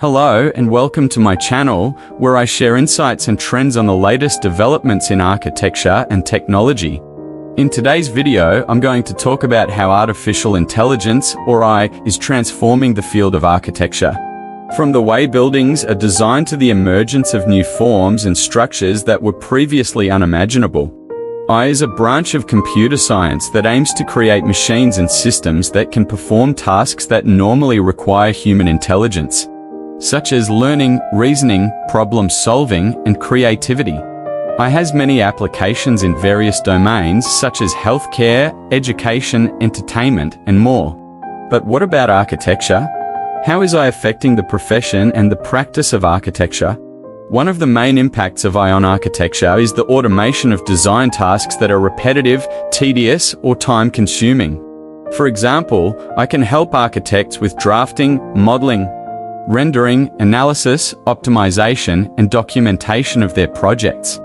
Hello and welcome to my channel, where I share insights and trends on the latest developments in architecture and technology. In today's video, I'm going to talk about how artificial intelligence, or AI, is transforming the field of architecture. From the way buildings are designed to the emergence of new forms and structures that were previously unimaginable. AI is a branch of computer science that aims to create machines and systems that can perform tasks that normally require human intelligence, such as learning, reasoning, problem-solving, and creativity. AI has many applications in various domains such as healthcare, education, entertainment, and more. But what about architecture? How is AI affecting the profession and the practice of architecture? One of the main impacts of AI on architecture is the automation of design tasks that are repetitive, tedious, or time-consuming. For example, AI can help architects with drafting, modeling, rendering, analysis, optimization, and documentation of their projects.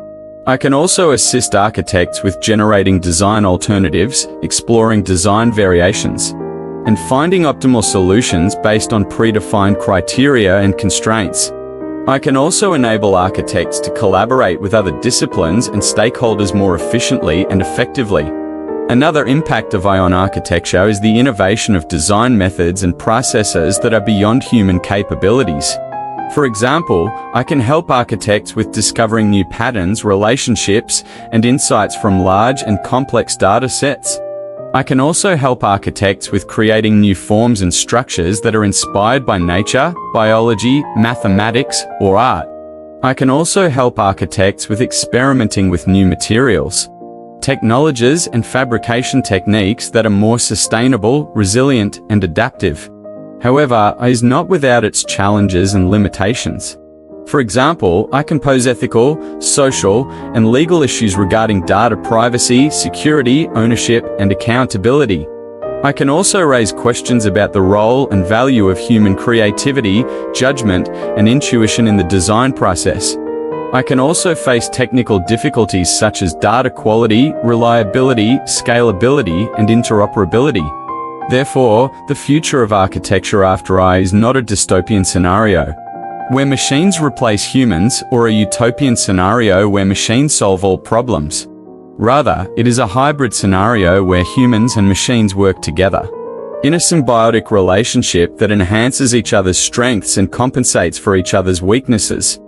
I can also assist architects with generating design alternatives, exploring design variations, and finding optimal solutions based on predefined criteria and constraints. I can also enable architects to collaborate with other disciplines and stakeholders more efficiently and effectively. Another impact of AI on architecture is the innovation of design methods and processes that are beyond human capabilities. For example, I can help architects with discovering new patterns, relationships, and insights from large and complex data sets. I can also help architects with creating new forms and structures that are inspired by nature, biology, mathematics, or art. I can also help architects with experimenting with new materials, technologies, and fabrication techniques that are more sustainable, resilient, and adaptive. However, AI is not without its challenges and limitations. For example, AI can pose ethical, social, and legal issues regarding data privacy, security, ownership, and accountability. AI can also raise questions about the role and value of human creativity, judgment, and intuition in the design process. AI can also face technical difficulties such as data quality, reliability, scalability, and interoperability. Therefore, the future of architecture after AI is not a dystopian scenario where machines replace humans, or a utopian scenario where machines solve all problems. Rather, it is a hybrid scenario where humans and machines work together in a symbiotic relationship that enhances each other's strengths and compensates for each other's weaknesses.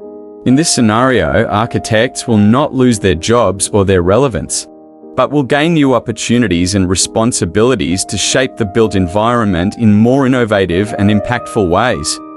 In this scenario, architects will not lose their jobs or their relevance, but will gain new opportunities and responsibilities to shape the built environment in more innovative and impactful ways.